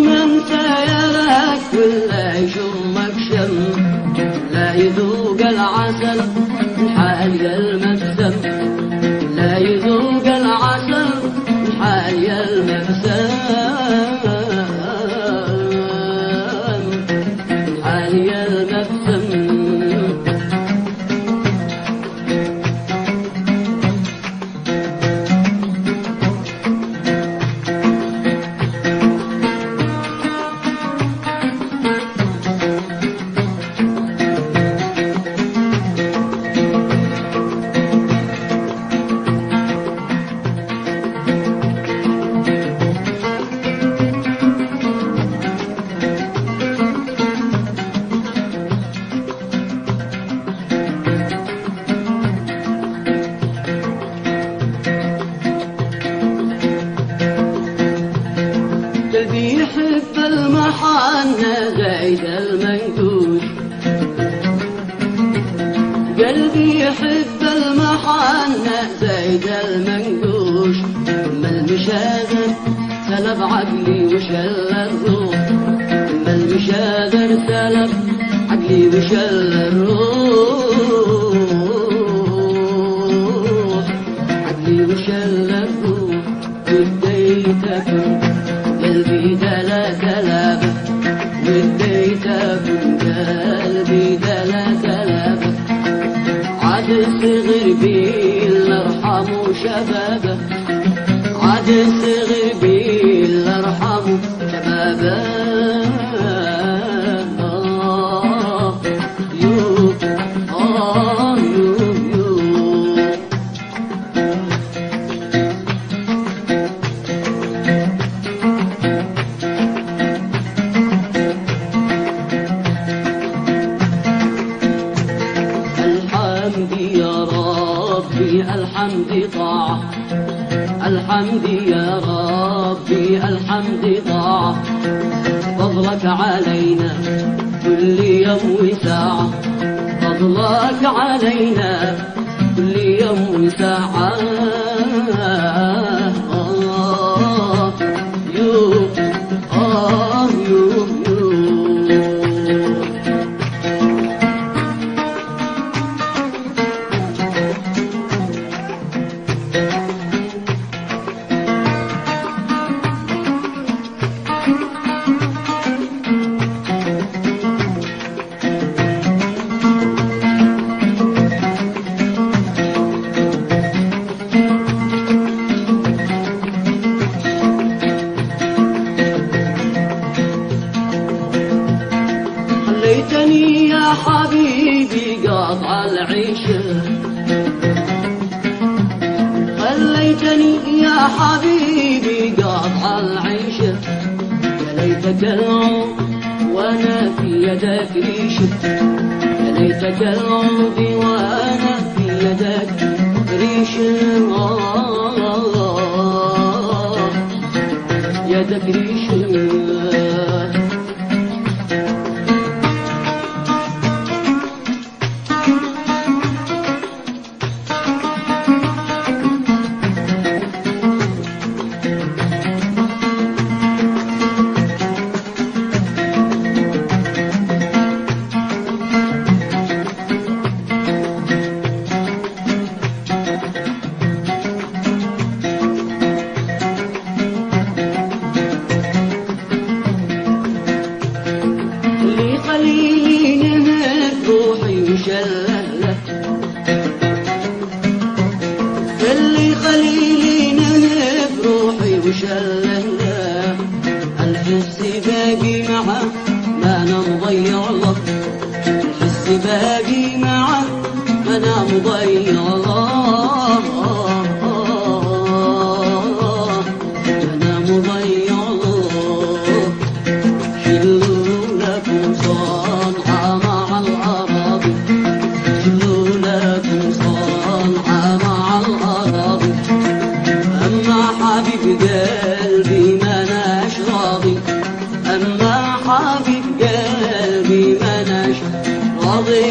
منسى يراك ولا يشمك شم، لا يذوق العسل من حال المبسم، لا يذوق العسل من حال المبسم، من حال المبسم. قلبي يحب المحنة زايد المنقوش، قلبي يحب المحنة زايد المنقوش، أما المشاغر سلب عقلي وشل الروح، أما المشاغر سلب عقلي وشل الروح، عقلي وشل الروح. وديتكم قلبي دلا دلابة، وديتكم قلبي دلا دلابة، عاد الصغر بيل ارحموا شبابه، عاد الصغر بيل ارحموا شبابه. الحمد طاعة، الحمد يا ربي الحمد طاعة، فضلك علينا كل يوم وساعة، فضلك علينا كل يوم وساعة. خليتني يا حبيبي قاطع العيشة، خليتني يا حبيبي قاطع العيشة، يا ليتك العود وانا في يدك ريشة، يا ليتك العود وانا في يدك ريشة، يدك ريشة. اللي خليلي نهب روحي وشلنا، الحس باقي معه ما نضيع الله، الحس باقي معه ما نضيع الله، ما نضيع الله. شلوا لكم صنعة مع الأراضي، شلوا لكم صنعة مع الأراضي، أما حبيب قلبي ما ناش راضي، أما حبيب قلبي ما ناش راضي.